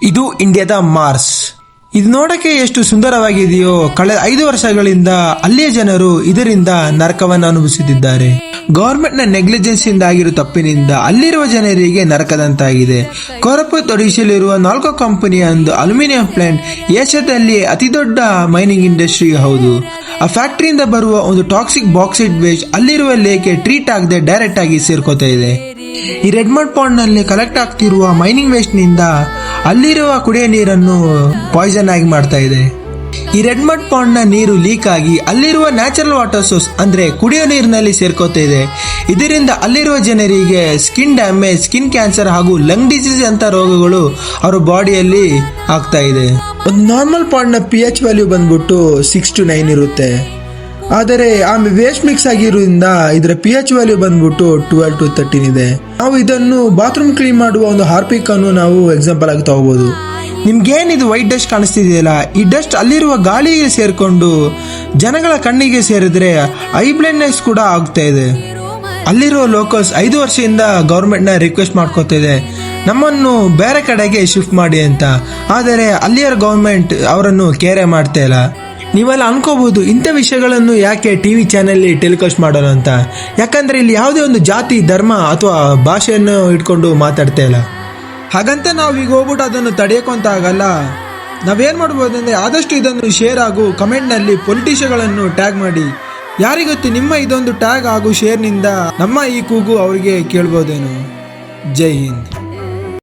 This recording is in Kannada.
ಇದು ಇಂಡಿಯಾದ ಮಾರ್ಸ್. ಇದು ನೋಡಕ್ಕೆ ಎಷ್ಟು ಸುಂದರವಾಗಿದೆಯೋ. ಕಳೆದ 5 ವರ್ಷಗಳಿಂದ ಅಲ್ಲಿಯ ಜನರು ಇದರಿಂದ ನರಕವನ್ನು ಅನುಭವಿಸುತ್ತಿದ್ದಾರೆ. ಗವರ್ಮೆಂಟ್ ನ ನೆಗ್ಲಿಜೆನ್ಸ್ ಇಂದ ಆಗಿರುವ ತಪ್ಪಿನಿಂದ ಅಲ್ಲಿರುವ ಜನರಿಗೆ ನರಕದಂತಾಗಿದೆ. ಕೋರಾಪುಟ್ ಒಡಿಶಾದಲ್ಲಿರುವ 4 ಕಂಪನಿಯ ಒಂದು ಅಲ್ಯೂಮಿನಿಯಂ ಪ್ಲಾಂಟ್ ಏಷ್ಯಾದಲ್ಲಿ ಅತಿ ದೊಡ್ಡ ಮೈನಿಂಗ್ ಇಂಡಸ್ಟ್ರಿ ಹೌದು. ಆ ಫ್ಯಾಕ್ಟರಿಯಿಂದ ಬರುವ ಒಂದು ಟಾಕ್ಸಿಕ್ ಬಾಕ್ಸೈಟ್ ವೇಸ್ಟ್ ಅಲ್ಲಿರುವ ಲೇಕ್ಗೆ ಟ್ರೀಟ್ ಆಗದೆ ಡೈರೆಕ್ಟ್ ಆಗಿ ಸೇರ್ಕೋತಾ ಇದೆ. ಈ ರೆಡ್ಮಂಡ್ ಪಾಂಡ್ ನಲ್ಲಿ ಕಲೆಕ್ಟ್ ಆಗ್ತಿರುವ ಮೈನಿಂಗ್ ವೇಸ್ಟ್ ನಿಂದ ಅಲ್ಲಿರುವ ಕುಡಿಯೋ ನೀರನ್ನು ಪಾಯ್ಸನ್ ಆಗಿ ಮಾಡ್ತಾ ಇದೆ. ಈ ರೆಡ್ಮಂಡ್ ಪಾಂಡ್ ನ ನೀರು ಲೀಕ್ ಆಗಿ ಅಲ್ಲಿರುವ ನ್ಯಾಚುರಲ್ ವಾಟರ್ ಸೋರ್ಸ್ ಅಂದ್ರೆ ಕುಡಿಯೋ ನೀರಿನಲ್ಲಿ ಸೇರ್ಕೋತಾ ಇದೆ. ಇದರಿಂದ ಅಲ್ಲಿರುವ ಜನರಿಗೆ ಸ್ಕಿನ್ ಡ್ಯಾಮೇಜ್, ಸ್ಕಿನ್ ಕ್ಯಾನ್ಸರ್ ಹಾಗೂ ಲಂಗ್ ಡಿಸೀಸ್ ಅಂತ ರೋಗಗಳು ಅವರ ಬಾಡಿಯಲ್ಲಿ ಆಗ್ತಾ ಇದೆ. ಒಂದು ನಾರ್ಮಲ್ ಪಾಂಡ್ ನ pH ವ್ಯಾಲ್ಯೂ ಬಂದ್ಬಿಟ್ಟು 6 to 9 ಇರುತ್ತೆ. ಆದರೆ ಆ ವೇಸ್ಟ್ ಮಿಕ್ಸ್ ಆಗಿರೋದ್ರಿಂದ ಇದರ pH ವ್ಯಾಲ್ಯೂ ಬಂದ್ಬಿಟ್ಟು 12 to 13 ಇದೆ. ನಾವು ಇದನ್ನು ಬಾತ್ರೂಮ್ ಕ್ಲೀನ್ ಮಾಡುವ ಒಂದು ಹಾರ್ಪಿಕ್ ಅನ್ನು ನಾವು ಎಕ್ಸಾಂಪಲ್ ಆಗಿ ತಗೋಬಹುದು. ನಿಮ್ಗೇನಿದು ವೈಟ್ ಡಸ್ಟ್ ಕಾಣಿಸ್ತಿದೆಯಲ್ಲ, ಈ ಡಸ್ಟ್ ಅಲ್ಲಿರುವ ಗಾಳಿಗೆ ಸೇರ್ಕೊಂಡು ಜನಗಳ ಕಣ್ಣಿಗೆ ಸೇರಿದ್ರೆ ಐ ಬ್ಲೈಂಡ್ನೆಸ್ ಕೂಡ ಆಗ್ತಾ ಇದೆ. ಅಲ್ಲಿರುವ ಲೋಕಲ್ಸ್ 5 ವರ್ಷದಿಂದ ಗವರ್ಮೆಂಟ್ ನ ರಿಕ್ವೆಸ್ಟ್ ಮಾಡ್ಕೋತಾ ಇದೆ ನಮ್ಮನ್ನು ಬೇರೆ ಕಡೆಗೆ ಶಿಫ್ಟ್ ಮಾಡಿ ಅಂತ. ಆದರೆ ಅಲ್ಲಿಯ ಗವರ್ಮೆಂಟ್ ಅವರನ್ನು ಕೇರೆ ಮಾಡ್ತಾ ಇಲ್ಲ. ನೀವೆಲ್ಲ ಅನ್ಕೋಬಹುದು ಇಂಥ ವಿಷಯಗಳನ್ನು ಯಾಕೆ ಟಿವಿ ಚಾನೆಲ್ ಟೆಲಿಕಾಸ್ಟ್ ಮಾಡೋಣ ಅಂತ. ಯಾಕಂದ್ರೆ ಇಲ್ಲಿ ಯಾವುದೇ ಒಂದು ಜಾತಿ, ಧರ್ಮ ಅಥವಾ ಭಾಷೆಯನ್ನು ಇಟ್ಕೊಂಡು ಮಾತಾಡ್ತಾ ಇಲ್ಲ. ಹಾಗಂತ ನಾವು ಈಗ ಹೋಗ್ಬಿಟ್ಟು ಅದನ್ನು ತಡೆಯೋಕ್ಕಂತ ಆಗಲ್ಲ. ನಾವೇನ್ ಮಾಡ್ಬೋದು ಅಂದ್ರೆ ಆದಷ್ಟು ಇದನ್ನು ಶೇರ್ ಹಾಗೂ ಕಮೆಂಟ್ ನಲ್ಲಿ ಪೊಲಿಟಿಷಿಯನ್ಗಳನ್ನು ಟ್ಯಾಗ್ ಮಾಡಿ. ಯಾರಿಗೊತ್ತು ನಿಮ್ಮ ಇದೊಂದು ಟ್ಯಾಗ್ ಹಾಗೂ ಶೇರ್ ನಿಂದ ನಮ್ಮ ಈ ಕೂಗು ಅವರಿಗೆ ಕೇಳ್ಬೋದೇನೋ. ಜೈ ಹಿಂದ್.